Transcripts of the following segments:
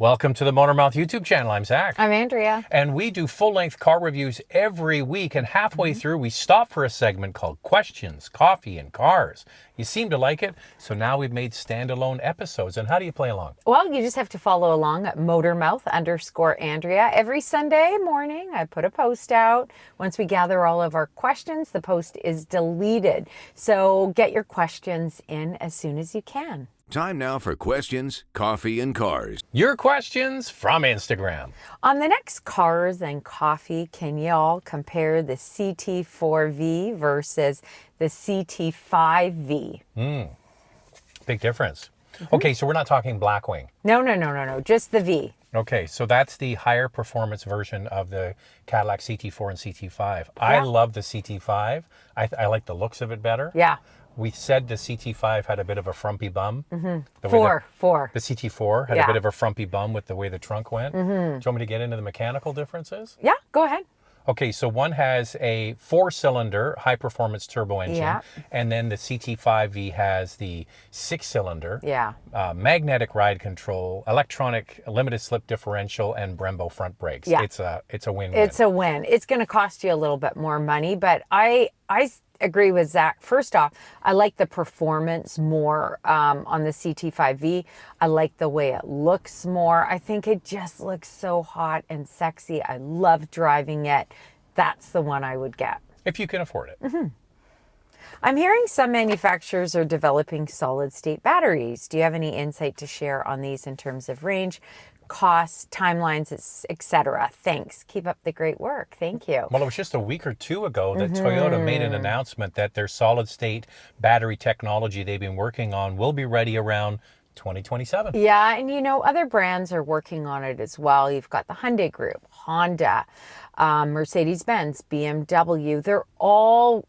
Welcome to the Motormouth YouTube channel. I'm Zach. I'm Andrea. And we do full-length car reviews every week. And halfway through, we stop for a segment called Questions, Coffee, and Cars. You seem to like it, so now we've made standalone episodes. And how do you play along? Well, you just have to follow along at Motormouth_Andrea. Every Sunday morning, I put a post out. Once we gather all of our questions, the post is deleted. So get your questions in as soon as you can. Time now for questions, coffee, and cars. Your questions from Instagram. On the next Cars and Coffee, can y'all compare the CT4V versus the CT5V? Big difference. Okay, so we're not talking Blackwing. No. Just the V. Okay, so that's the higher performance version of the Cadillac CT4 and CT5. I love the CT5. I like the looks of it better. Yeah. We said the CT5 had a bit of a frumpy bum. Four. The CT4 had a bit of a frumpy bum with the way the trunk went. Do you want me to get into the mechanical differences? Yeah, go ahead. Okay, so one has a 4-cylinder high-performance turbo engine, and then the CT5V has the 6-cylinder, magnetic ride control, electronic limited slip differential, and Brembo front brakes. Yeah. It's a win-win. It's a win. It's going to cost you a little bit more money, but I agree with Zach. First off, I like the performance more on the CT5V. I like the way it looks more. I think it just looks so hot and sexy. I love driving it. That's the one I would get. If you can afford it. I'm hearing some manufacturers are developing solid state batteries. Do you have any insight to share on these in terms of range, costs, timelines, etc.? Thanks. Keep up the great work. Thank you. Well, it was just a week or two ago that Toyota made an announcement that their solid state battery technology they've been working on will be ready around 2027. Yeah, and other brands are working on it as well. You've got the Hyundai Group, Honda, Mercedes-Benz, BMW. They're all,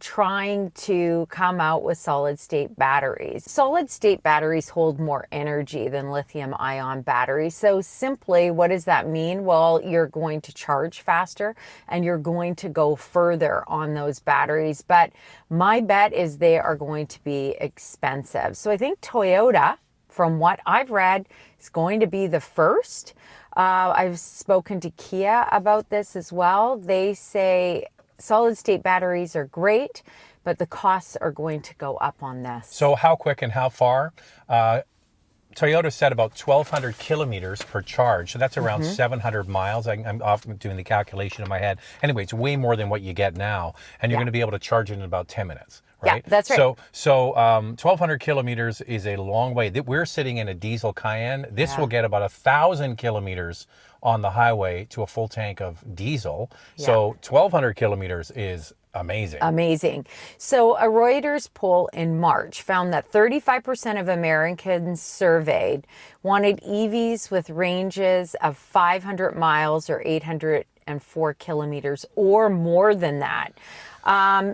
trying to come out with solid-state batteries. Solid-state batteries hold more energy than lithium-ion batteries. So simply, what does that mean? Well, you're going to charge faster and you're going to go further on those batteries. But my bet is they are going to be expensive. So I think Toyota, from what I've read, is going to be the first. I've spoken to Kia about this as well. They say solid state batteries are great, but the costs are going to go up on this. So how quick and how far? Toyota said about 1,200 kilometers per charge. So that's around 700 miles. I'm often doing the calculation in my head. Anyway, it's way more than what you get now. And you're going to be able to charge it in about 10 minutes. Right? Yeah, that's right. So 1,200 kilometers is a long way. We're sitting in a diesel Cayenne. This will get about 1,000 kilometers on the highway to a full tank of diesel. So 1,200 kilometers is amazing. Amazing. So a Reuters poll in March found that 35% of Americans surveyed wanted EVs with ranges of 500 miles or 804 kilometers or more than that.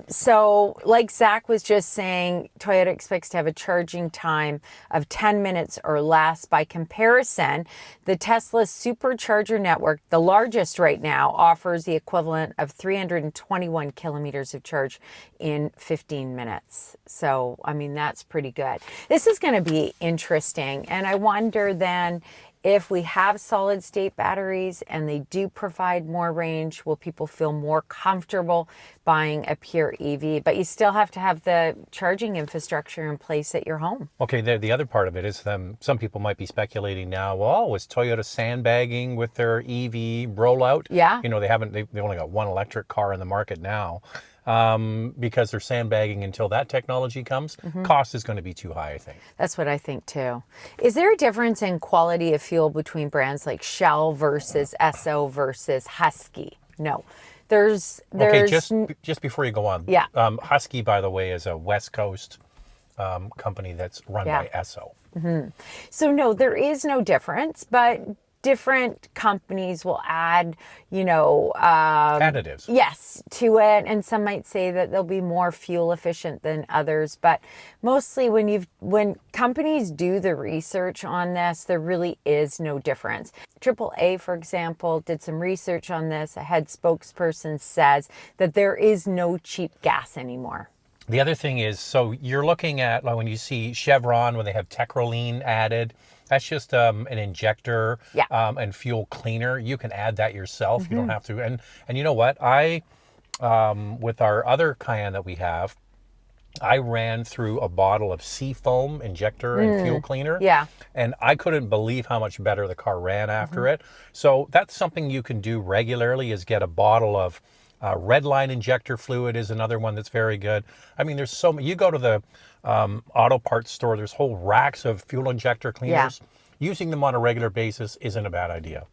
So like Zach was just saying, Toyota expects to have a charging time of 10 minutes or less. By comparison, the Tesla supercharger network, the largest right now, offers the equivalent of 321 kilometers of charge in 15 minutes. So, that's pretty good. This is going to be interesting. And I wonder then, if we have solid state batteries and they do provide more range, will people feel more comfortable buying a pure EV? But you still have to have the charging infrastructure in place at your home. Okay, the other part of it is some people might be speculating now, well, was Toyota sandbagging with their EV rollout? Yeah. They've only got one electric car in the market now. Because they're sandbagging until that technology comes. Cost is going to be too high, I think. That's what I think too. Is there a difference in quality of fuel between brands like Shell versus Esso versus Husky? No. There's Okay, just before you go on. Yeah. Husky, by the way, is a West Coast company that's run by Esso. So no, there is no difference, but different companies will add, additives. Yes, to it. And some might say that they'll be more fuel efficient than others. But mostly when companies do the research on this, there really is no difference. AAA, for example, did some research on this. A head spokesperson says that there is no cheap gas anymore. The other thing is, so you're looking at, like when you see Chevron, when they have Techoline added, That's just an injector Yeah. and fuel cleaner. You can add that yourself. You don't have to. And you know what? With our other Cayenne that we have, I ran through a bottle of Seafoam injector and fuel cleaner. Yeah. And I couldn't believe how much better the car ran after it. So that's something you can do regularly, is get a bottle of Redline injector fluid is another one that's very good. I mean, there's so many. You go to the auto parts store, there's whole racks of fuel injector cleaners. Using them on a regular basis isn't a bad idea.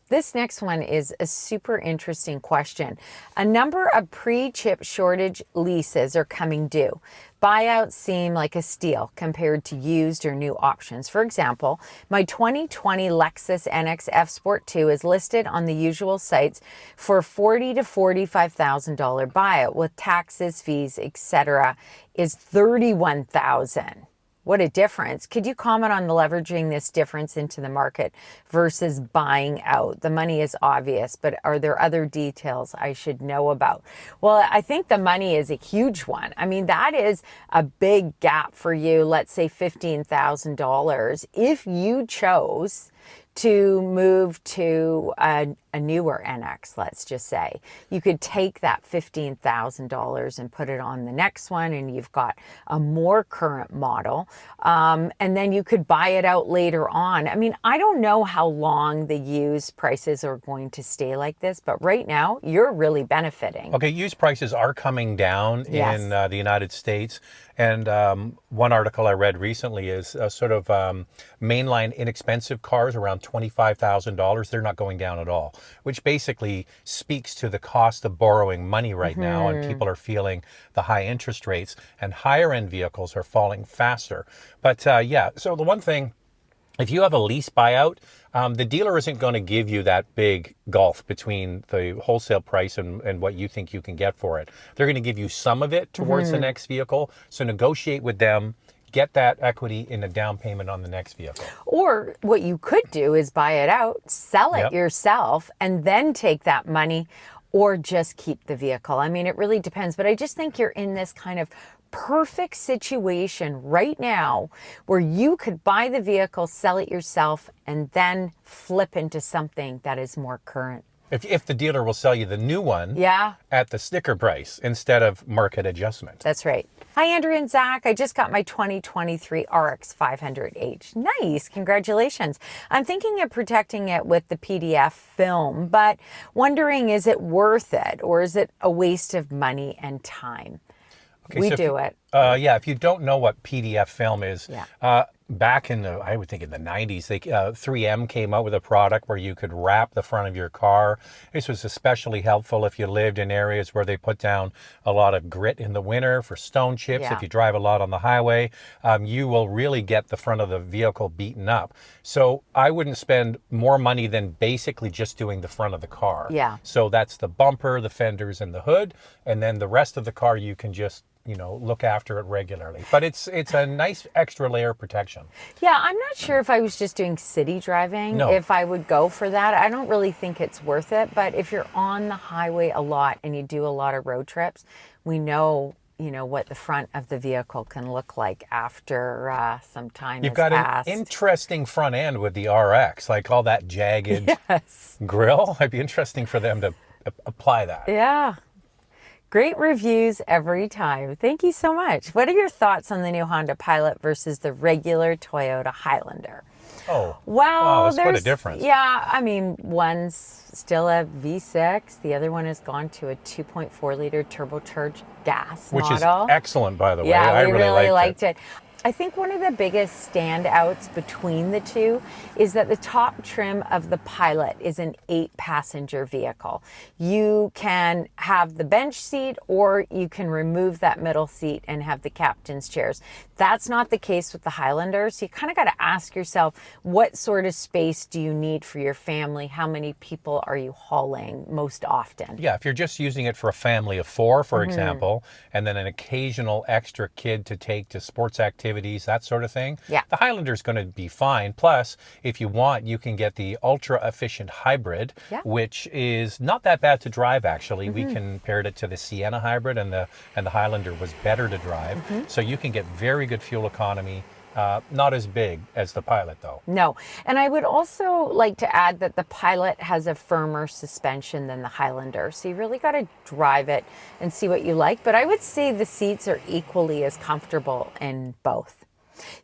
This next one is a super interesting question. A number of pre-chip shortage leases are coming due. Buyouts seem like a steal compared to used or new options. For example, my 2020 Lexus NX F Sport 2 is listed on the usual sites for $40,000 to $45,000 buyout with taxes, fees, etc. is $31,000. What a difference. Could you comment on leveraging this difference into the market versus buying out? The money is obvious, but are there other details I should know about? Well, I think the money is a huge one. I mean, that is a big gap for you, let's say $15,000. If you chose to move to a newer NX, let's just say, you could take that $15,000 and put it on the next one, and you've got a more current model, and then you could buy it out later on. I mean, I don't know how long the used prices are going to stay like this, but right now you're really benefiting. Okay, used prices are coming down in the United States. And one article I read recently is sort of mainline inexpensive cars around $25,000. They're not going down at all, which basically speaks to the cost of borrowing money right now. And people are feeling the high interest rates, and higher end vehicles are falling faster. But yeah, so the one thing, if you have a lease buyout, the dealer isn't going to give you that big gulf between the wholesale price and what you think you can get for it. They're going to give you some of it towards the next vehicle. So negotiate with them, get that equity in a down payment on the next vehicle. Or what you could do is buy it out, sell it yourself, and then take that money, or just keep the vehicle. I mean, it really depends, but I just think you're in this kind of perfect situation right now where you could buy the vehicle, sell it yourself, and then flip into something that is more current. If the dealer will sell you the new one Yeah, at the sticker price instead of market adjustment. that's right. Hi, Andrea and Zach. I just got my 2023 RX 500H. Nice. Congratulations. I'm thinking of protecting it with the PDF film, but wondering, is it worth it, or is it a waste of money and time? Okay, We so do it. Yeah, if you don't know what PDF film is, Yeah. back in I would think in the 90s, 3M came out with a product where you could wrap the front of your car. This was especially helpful if you lived in areas where they put down a lot of grit in the winter for stone chips. Yeah. If you drive a lot on the highway, you will really get the front of the vehicle beaten up. So I wouldn't spend more money than basically just doing the front of the car. Yeah. So that's the bumper, the fenders, and the hood. And then the rest of the car, you can just look after it regularly. But it's a nice extra layer of protection. Yeah, I'm not sure if I was just doing city driving, if I would go for that. I don't really think it's worth it. But if you're on the highway a lot and you do a lot of road trips, we know, what the front of the vehicle can look like after some time You've has got passed. an interesting front end with the RX, like all that jagged grill. It'd be interesting for them to apply that. Yeah. Great reviews every time. Thank you so much. What are your thoughts on the new Honda Pilot versus the regular Toyota Highlander? Oh, Well, wow, that's quite a there's difference. Yeah, I mean, one's still a V6. The other one has gone to a 2.4 liter turbocharged gas Which model. is excellent, by the way. Yeah, I we really liked it. I think one of the biggest standouts between the two is that the top trim of the Pilot is an 8-passenger vehicle. You can have the bench seat, or you can remove that middle seat and have the captain's chairs. That's not the case with the Highlander. So you kind of got to ask yourself, what sort of space do you need for your family? How many people are you hauling most often? Yeah, if you're just using it for a family of 4, for example, and then an occasional extra kid to take to sports activities, that sort of thing, the Highlander's going to be fine. Plus, if you want, you can get the ultra-efficient hybrid, which is not that bad to drive, actually. We compared it to the Sienna hybrid, and the Highlander was better to drive. So you can get very good fuel economy Not as big as the Pilot, though. No. And I would also like to add that the Pilot has a firmer suspension than the Highlander. So you really got to drive it and see what you like. But I would say the seats are equally as comfortable in both.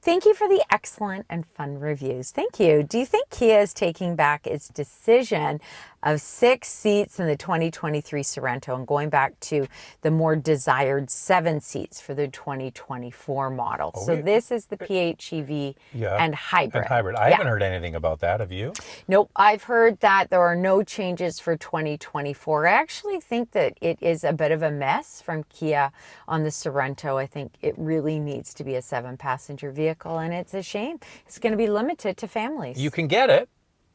Thank you for the excellent and fun reviews. Thank you. Do you think Kia is taking back its decision of 6 seats in the 2023 Sorento and going back to the more desired 7 seats for the 2024 model? So this is the PHEV and hybrid. I haven't heard anything about that. Have you? Nope. I've heard that there are no changes for 2024. I actually think that it is a bit of a mess from Kia on the Sorento. I think it really needs to be a 7-passenger vehicle, and it's a shame. It's going to be limited to families. You can get it.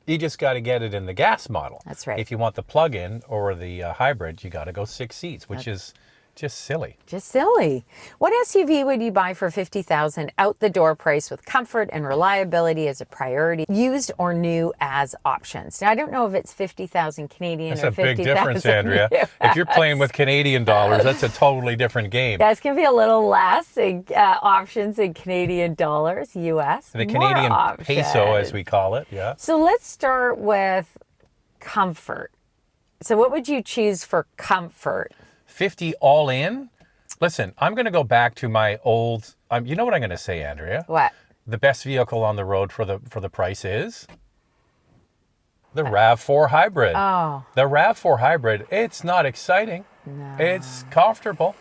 You just got to get it in the gas model. That's right. If you want the plug-in or the hybrid, you got to go 6 seats, which is just silly. Just silly. What SUV would you buy for $50,000 out the door price with comfort and reliability as a priority, used or new as options? Now, I don't know if it's 50,000 Canadian That's or a big 50,000 difference, Andrea. US. If you're playing with Canadian dollars, that's a totally different game. Guys, can be a little less options in Canadian dollars, US. The More Canadian options. peso, as we call it, yeah. So let's start with comfort. So what would you choose for comfort? 50 all in? Listen, I'm going to go back to my old, you know what I'm going to say, Andrea? What? The best vehicle on the road for the price is the RAV4 Hybrid. Oh. The RAV4 Hybrid, it's not exciting. No. It's comfortable.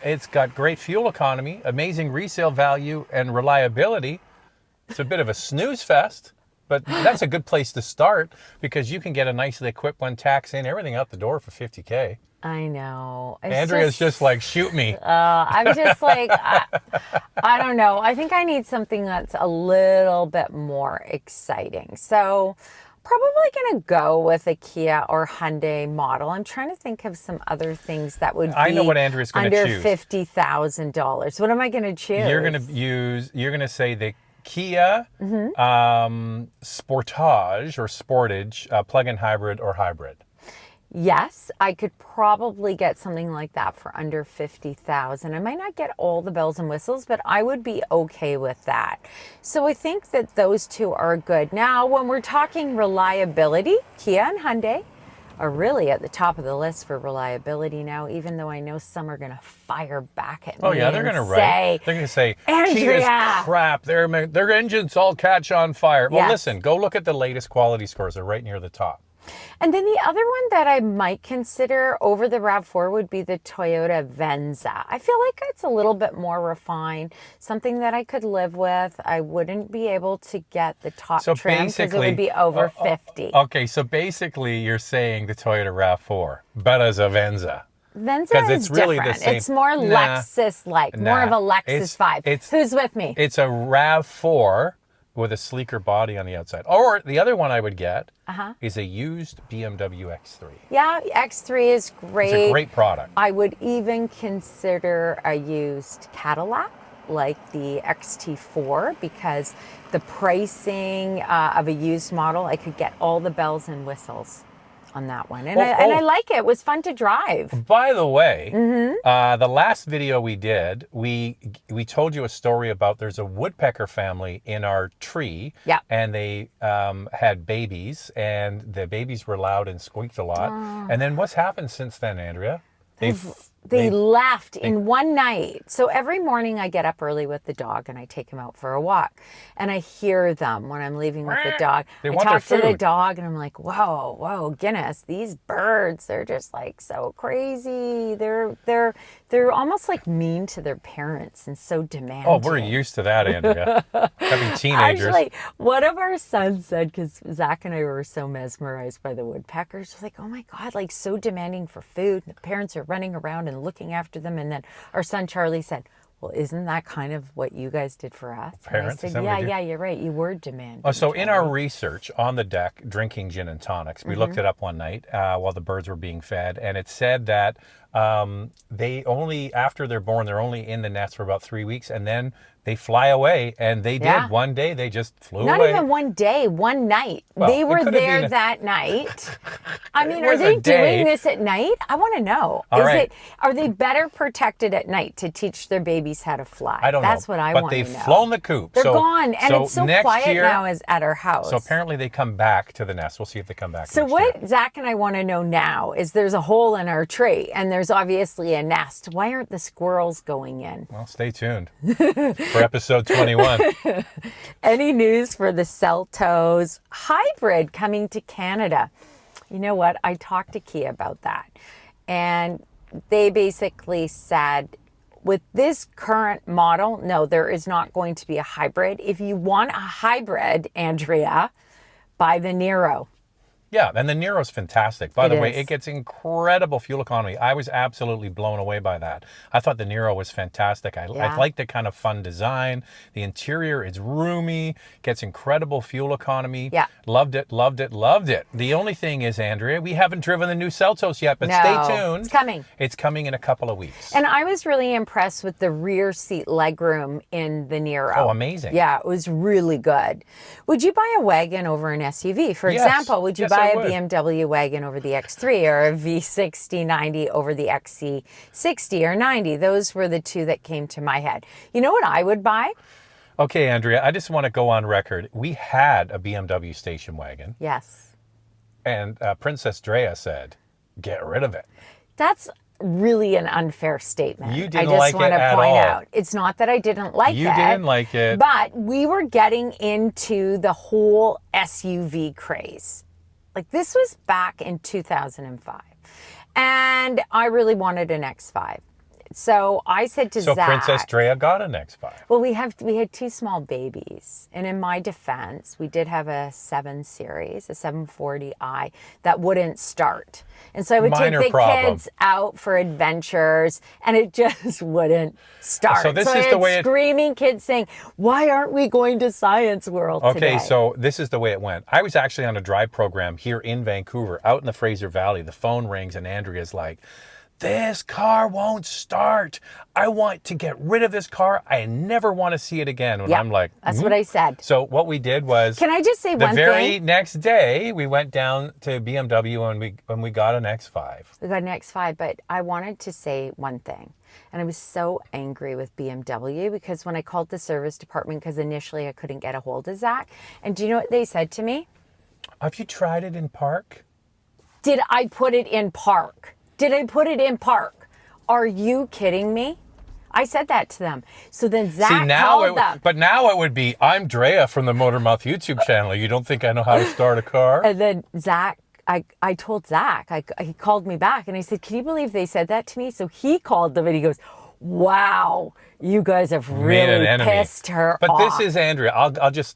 It's got great fuel economy, amazing resale value, and reliability. It's a bit of a snooze fest, but that's a good place to start because you can get a nicely equipped one, tax in, everything out the door for $50K. I know. It's Andrea's just like, shoot me. I'm just like, I don't know. I think I need something that's a little bit more exciting. So probably going to go with a Kia or Hyundai model. I'm trying to think of some other things that would be I know what Andrea's going to choose. Under $50,000. What am I going to choose? You're going to say the Kia Sportage or Sportage plug-in hybrid or hybrid. Yes, I could probably get something like that for under $50,000. I might not get all the bells and whistles, but I would be okay with that. So I think that those two are good. Now, when we're talking reliability, Kia and Hyundai are really at the top of the list for reliability now, even though I know some are going to fire back at me. Oh yeah, they're going to write. They're going to say, Kia's crap. Their engines all catch on fire. Well, listen, go look at the latest quality scores. They're right near the top. And then the other one that I might consider over the RAV4 would be the Toyota Venza. I feel like it's a little bit more refined, something that I could live with. I wouldn't be able to get the top trim because it would be over 50. Okay, so basically you're saying the Toyota RAV4, but as a Venza. Venza is it's really different. the same. It's more Lexus-like, more of a Lexus vibe. Who's with me? It's a RAV4 with a sleeker body on the outside. Or the other one I would get is a used BMW X3. Yeah, X3 is great. It's a great product. I would even consider a used Cadillac like the XT4 because the pricing of a used model, I could get all the bells and whistles on that one. And I like it. It was fun to drive. By the way, the last video we did, we told you a story about there's a woodpecker family in our tree. Yeah. And they had babies, and the babies were loud and squeaked a lot. And then what's happened since then, Andrea? They left in one night. So every morning I get up early with the dog and I take him out for a walk. And I hear them when I'm leaving with the dog. I talk to the dog and I'm like, whoa, Guinness, these birds, they're just like so crazy. They're almost like mean to their parents and so demanding. Oh, we're used to that, Andrea. Having teenagers. Actually, one of our sons said, because Zach and I were so mesmerized by the woodpeckers, like, oh my God, like so demanding for food. The parents are running around and looking after them. And then our son Charlie said, well, isn't that kind of what you guys did for us? Parents, and I said, yeah, you're right. You were demanding. Oh, so in our research on the deck, drinking gin and tonics, we looked it up one night while the birds were being fed, and it said that they only, after they're born, they're only in the nest for about 3 weeks, and then they fly away, and they did. Yeah. One day, they just flew Not away. even one day, one night. Well, they it were could have there been that night. I mean, It are was a they day. doing this at night? I want to know. All right. Are they better protected at night to teach their babies how to fly? I don't know. That's what I but want to know. they've flown the coop. They're gone, and it's so next quiet year, now as at our house. So apparently they come back to the nest. We'll see if they come back. So next what year. Zach and I want to know now is there's a hole in our tree, and there's obviously a nest. Why aren't the squirrels going in? Well, stay tuned for episode 21. Any news for the Celltos Hybrid coming to Canada? You know what? I talked to Kia about that. And they basically said, with this current model, no, there is not going to be a hybrid. If you want a hybrid, Andrea, buy the Nero. Yeah, and the Nero's fantastic. By the way, is. it gets incredible fuel economy. I was absolutely blown away by that. I thought the Nero was fantastic. I like the kind of fun design. The interior is roomy, gets incredible fuel economy. Yeah. Loved it, loved it, loved it. The only thing is, Andrea, we haven't driven the new Celltos yet, but No, stay tuned. it's coming. It's coming in a couple of weeks. And I was really impressed with the rear seat legroom in the Nero. Oh, amazing. Yeah, it was really good. Would you buy a wagon over an SUV? For Yes. example, would you Yes, buy I a would. BMW wagon over the X3 or a V60-90 over the XC60 or 90? Those were the two that came to my head. You know what I would buy? Okay, Andrea, I just want to go on record. We had a BMW station wagon, Yes. and Princess Drea said, get rid of it. That's really an unfair statement. You didn't I just like want it to at point all. out. It's not that I didn't like it. You didn't like it. But we were getting into the whole SUV craze. Like, this was back in 2005. And I really wanted an X5. So I said to So Zach, Princess Drea got an X5. well, we had two small babies, and in my defense, we did have a 7 Series, a 740i that wouldn't start, and so I would Minor take the problem. kids out for adventures, and it just wouldn't start. So this I is had the way it- screaming kids saying, "Why aren't we going to Science World today?" Okay, so this is the way it went. I was actually on a drive program here in Vancouver, out in the Fraser Valley. The phone rings and Andrea's like, this car won't start. I want to get rid of this car. I never want to see it again. And Yeah, I'm like, that's what I said. So what we did was, Can I just say the one very thing? next day, we went down to BMW and we got an X5. We got an X5, but I wanted to say one thing. And I was so angry with BMW because when I called the service department, because initially I couldn't get a hold of Zach, and do you know what they said to me? Have you tried it in park? Did I put it in park? Did I put it in park? Are you kidding me? I said that to them. So then Zach called them. But now it would be, I'm Drea from the Motor Mouth YouTube channel. You don't think I know how to start a car? And then Zach, I told Zach, he called me back and I said, can you believe they said that to me? So he called them and he goes, wow, you guys have Made an really enemy. pissed her But off. this is Andrea.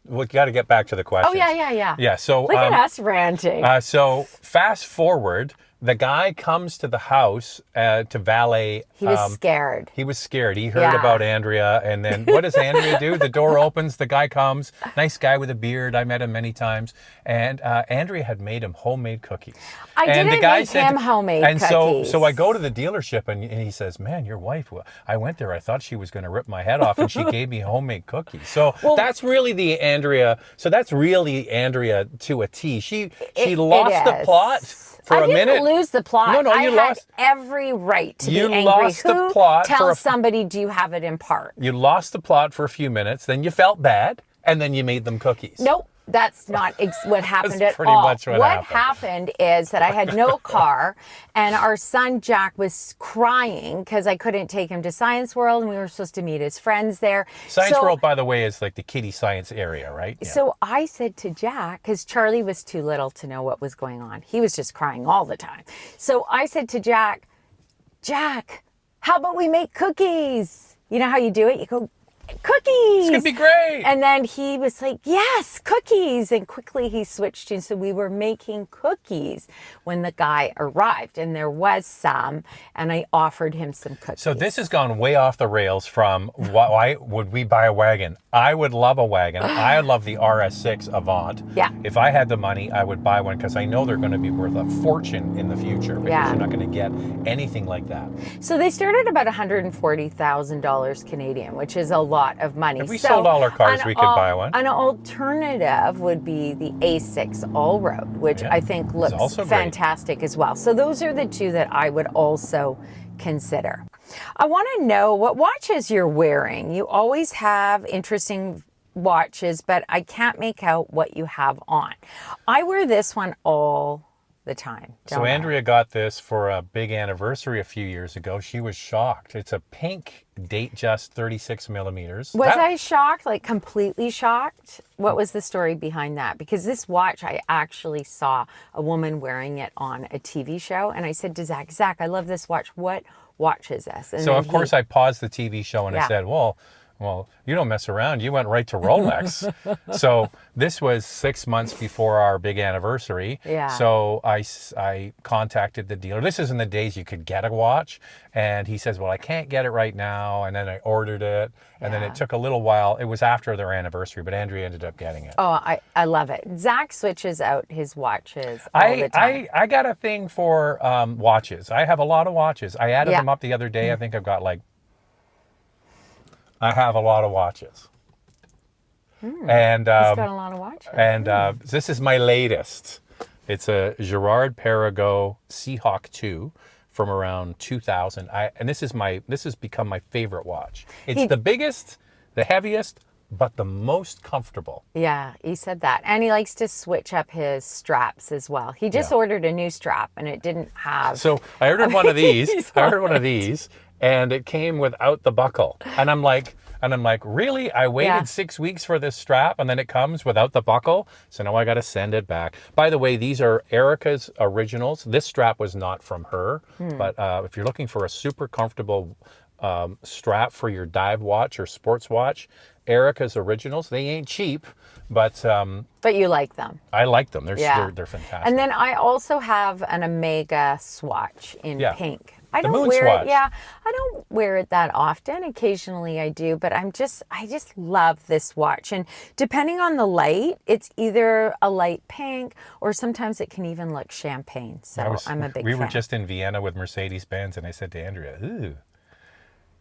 We got to get back to the question. Oh, yeah. Yeah, so Look at us ranting. so fast forward, the guy comes to the house to valet. He was scared. He was scared. He heard Yeah. about Andrea, and then what does Andrea do? The door opens, the guy comes, nice guy with a beard. I met him many times, and Andrea had made him homemade cookies. I And didn't make him homemade and cookies. so I go to the dealership, and he says, "Man, your wife. I went there. I thought she was going to rip my head off, and she gave me homemade cookies." So that's really the Andrea. So that's really Andrea to a T. She lost the is. plot. For a minute. I didn't lose the plot. No, I you had lost. every right to You be angry. lost the Who plot for tells a- somebody, do you have it in park? You lost the plot for a few minutes, then you felt bad, and then you made them cookies. Nope. That's not what happened That's at pretty all. much what happened. happened is that I had no car, and our son Jack was crying because I couldn't take him to Science World, and we were supposed to meet his friends there. Science So- World, by the way, is like the kiddie science area, right? Yeah. So I said to Jack, because Charlie was too little to know what was going on. He was just crying all the time. So I said to Jack, how about we make cookies? You know how you do it? You go, cookies. It's going to be great. And then he was like, yes, cookies. And quickly he switched. And so we were making cookies when the guy arrived. And there was some. And I offered him some cookies. So this has gone way off the rails from why would we buy a wagon? I would love a wagon. I love the RS6 Avant. Yeah. If I had the money, I would buy one because I know they're going to be worth a fortune in the future because Yeah. you're not going to get anything like that. So they started about $140,000 Canadian, which is a lot of money. If we sold all our cars, we could buy one. An alternative would be the A6 All-Road, which I think looks also fantastic as well. So those are the two that I would also consider. I want to know what watches you're wearing. You always have interesting watches, but I can't make out what you have on. I wear this one all the time. So Andrea got this for a big anniversary a few years ago. She was shocked. It's a pink Datejust 36 millimeters. Was I shocked, like completely shocked? What was the story behind that? Because this watch, I actually saw a woman wearing it on a TV show, and I said to Zach, I love this watch. What watch is this? And so of course I paused the TV show and I said, well, you don't mess around. You went right to Rolex. So this was 6 months before our big anniversary. Yeah. So I contacted the dealer. This is in the days you could get a watch. And he says, well, I can't get it right now. And then I ordered it. And then it took a little while. It was after their anniversary, but Andrea ended up getting it. Oh, I love it. Zach switches out his watches all the time. I got a thing for watches. I have a lot of watches. I added them up the other day. I think I have a lot of watches. And He's got a lot of watches. And this is my latest. It's a Girard Perregaux Seahawk 2 from around 2000. And this has become my favorite watch. It's the biggest, the heaviest, but the most comfortable. Yeah, he said that. And he likes to switch up his straps as well. He just ordered a new strap and it didn't have... So I ordered one of these. And it came without the buckle. And I'm like, really? I waited 6 weeks for this strap and then it comes without the buckle? So now I got to send it back. By the way, these are Erica's originals. This strap was not from her. But if you're looking for a super comfortable strap for your dive watch or sports watch, Erica's originals. They ain't cheap, but you like them. I like them. They're fantastic. And then I also have an Omega swatch in pink. I don't wear it. Yeah, I don't wear it that often. Occasionally I do, but I just love this watch. And depending on the light, it's either a light pink or sometimes it can even look champagne. So I'm a big fan. We were just in Vienna with Mercedes-Benz, and I said to Andrea, "Ooh,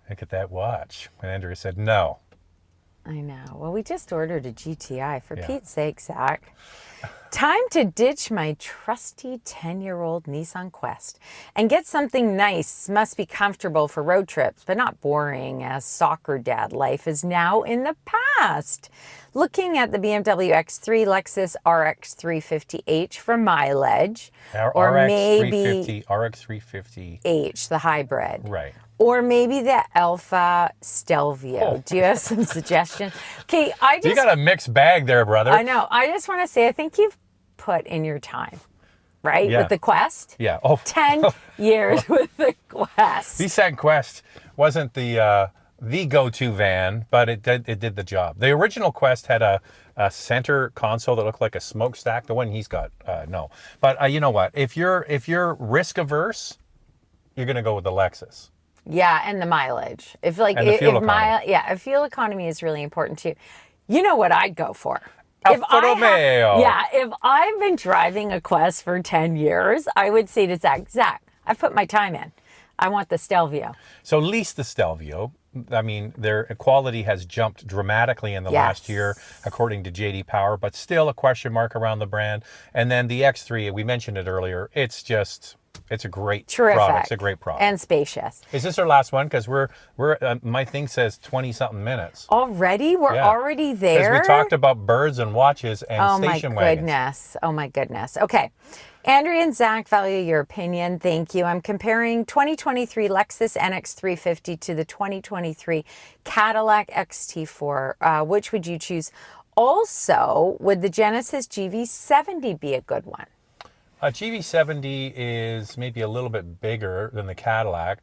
look at that watch." And Andrea said, "No." I know. Well, we just ordered a GTI, for Pete's sake, Zach. Time to ditch my trusty 10-year-old Nissan Quest and get something nice. Must be comfortable for road trips, but not boring, as soccer dad life is now in the past. Looking at the BMW X3, Lexus RX 350h for mileage, or maybe RX 350 H, the hybrid. Right. Or maybe the Alpha Stelvio. Do you have some suggestions? Okay, you got a mixed bag there, brother. I know. I just want to say, I think you've put in your time, right? Yeah. With the Quest? Yeah. Oh. 10 years with the Quest. The Nissan Quest wasn't the go-to van, but it did the job. The original Quest had a center console that looked like a smokestack. The one he's got, no. But you know what? If you're risk averse, you're going to go with the Lexus. Yeah, and the mileage. If fuel economy is really important too. You know what I'd go for? If I've been driving a Quest for 10 years, I would say to Zach, I've put my time in. I want the Stelvio. So lease the Stelvio. I mean, their quality has jumped dramatically in the last year, according to JD Power, but still a question mark around the brand. And then the X3, we mentioned it earlier. It's a great product. It's a great product. And spacious. Is this our last one? Because we're my thing says 20-something minutes. Already? We're already there? Because we talked about birds and watches and station wagons. Oh my goodness. Okay. Andrea and Zach, value your opinion. Thank you. I'm comparing 2023 Lexus NX 350 to the 2023 Cadillac XT4. Which would you choose? Also, would the Genesis GV70 be a good one? GV70 is maybe a little bit bigger than the Cadillac.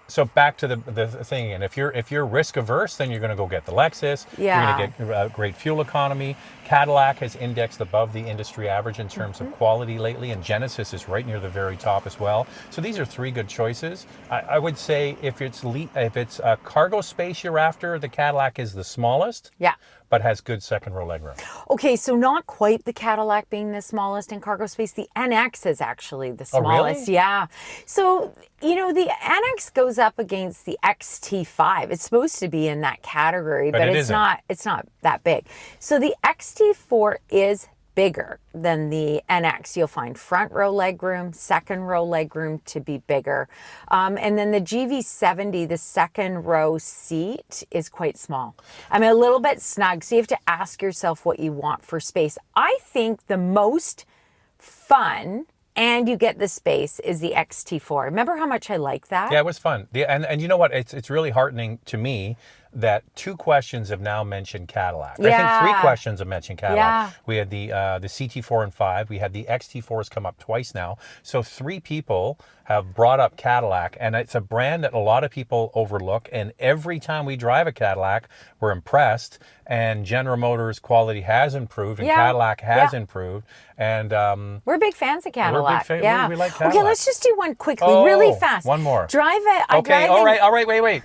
So back to the thing again. If you're risk averse, then you're going to go get the Lexus. Yeah. You're going to get great fuel economy. Cadillac has indexed above the industry average in terms of quality lately, and Genesis is right near the very top as well. So these are three good choices. I would say if it's a cargo space you're after, the Cadillac is the smallest. Yeah. But has good second row legroom. Okay, so not quite the Cadillac being the smallest in cargo space. The NX is actually the smallest. Really? Yeah. So, the NX goes up against the XT5. It's supposed to be in that category, but it's not that big. So the XT4 is bigger than the NX. You'll find front row legroom, second row legroom to be bigger. And then the GV70, the second row seat is quite small. I mean, a little bit snug. So you have to ask yourself what you want for space. I think the most fun, and you get the space, is the XT4. Remember how much I like that? Yeah, it was fun. And you know what? It's really heartening to me that 2 questions have now mentioned Cadillac. Yeah. I think 3 questions have mentioned Cadillac. Yeah. We had the CT4 and 5. We had the XT4s come up twice now. So 3 people have brought up Cadillac, and it's a brand that a lot of people overlook. And every time we drive a Cadillac, we're impressed. And General Motors quality has improved, and Cadillac has improved. And we're big fans of Cadillac. Yeah, we like Cadillac. Okay, let's just do one quickly, really fast. One more. Drive it. Okay, all right, wait.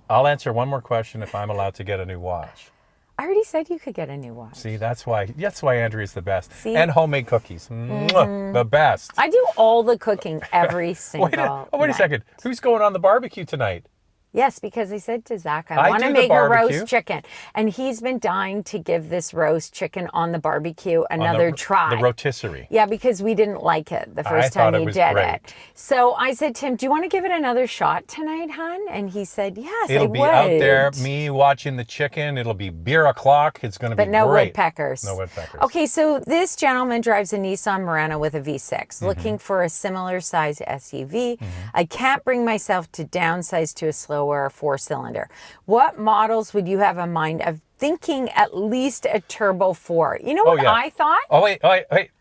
I'll answer one more question if I'm allowed to get a new watch. I already said you could get a new watch. See, that's why Andrea's the best. See? And homemade cookies. Mwah, the best. I do all the cooking every single Wait a second. Who's going on the barbecue tonight? Yes, because I said to Zach, I want to do the make a barbecue. roast chicken. And he's been dying to give this roast chicken on the barbecue another try. The rotisserie. Yeah, because we didn't like it the first time he did it. So I said to him, do you want to give it another shot tonight, hon? And he said, yes, It'll I be would. out there, me watching the chicken. It'll be beer o'clock. It's going to be great. But no woodpeckers. No woodpeckers. Okay, so this gentleman drives a Nissan Murano with a V6, looking for a similar size SUV. I can't bring myself to downsize to a slower 4-cylinder. What models would you have in mind of thinking at least a turbo 4? You know what I thought? Oh, wait.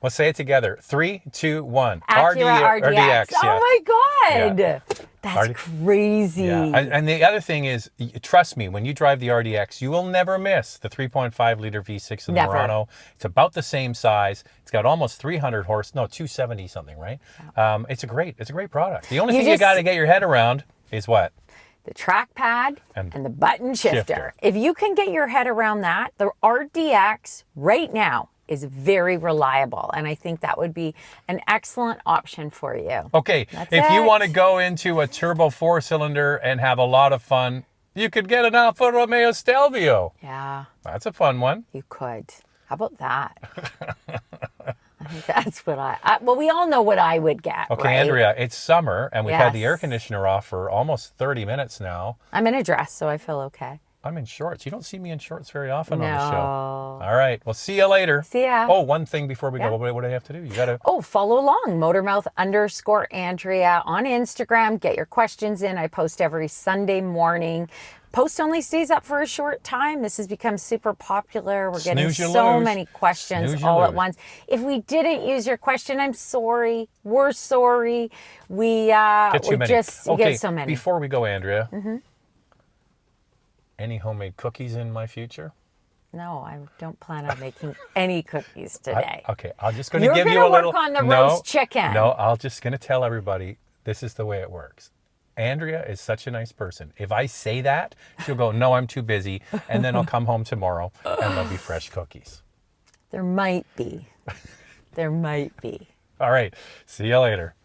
Let's say it together. 3, 2, 1. Acura RDX. Oh my God. Yeah. That's crazy. Yeah. And the other thing is, trust me, when you drive the RDX, you will never miss the 3.5 liter V6 of the Murano. It's about the same size. It's got almost 300 horse, no, 270 something, right? Yeah. It's a great product. The only thing you got to get your head around is what? The trackpad and the button shifter. If you can get your head around that, the RDX right now is very reliable. And I think that would be an excellent option for you. Okay, if you want to go into a turbo 4-cylinder and have a lot of fun, you could get an Alfa Romeo Stelvio. Yeah. That's a fun one. You could. How about that? I think that's what well, we all know what I would get. Okay, right? Andrea, it's summer, and we've had the air conditioner off for almost 30 minutes now. I'm in a dress, so I feel okay. I'm in shorts. You don't see me in shorts very often on the show. All right. Well, see you later. See ya. Oh, one thing before we go. What do I have to do? You got to... Oh, follow along. Motormouth_Andrea on Instagram. Get your questions in. I post every Sunday morning. Post only stays up for a short time. This has become super popular. We're getting so many questions all at once. If we didn't use your question, I'm sorry. We're sorry. We get so many. Before we go, Andrea, any homemade cookies in my future? No, I don't plan on making any cookies today. I'm just going to give you a little... You're going to work on the roast chicken. No, I'm just going to tell everybody this is the way it works. Andrea is such a nice person. If I say that, she'll go, no, I'm too busy. And then I'll come home tomorrow and there'll be fresh cookies. There might be. There might be. All right. See you later.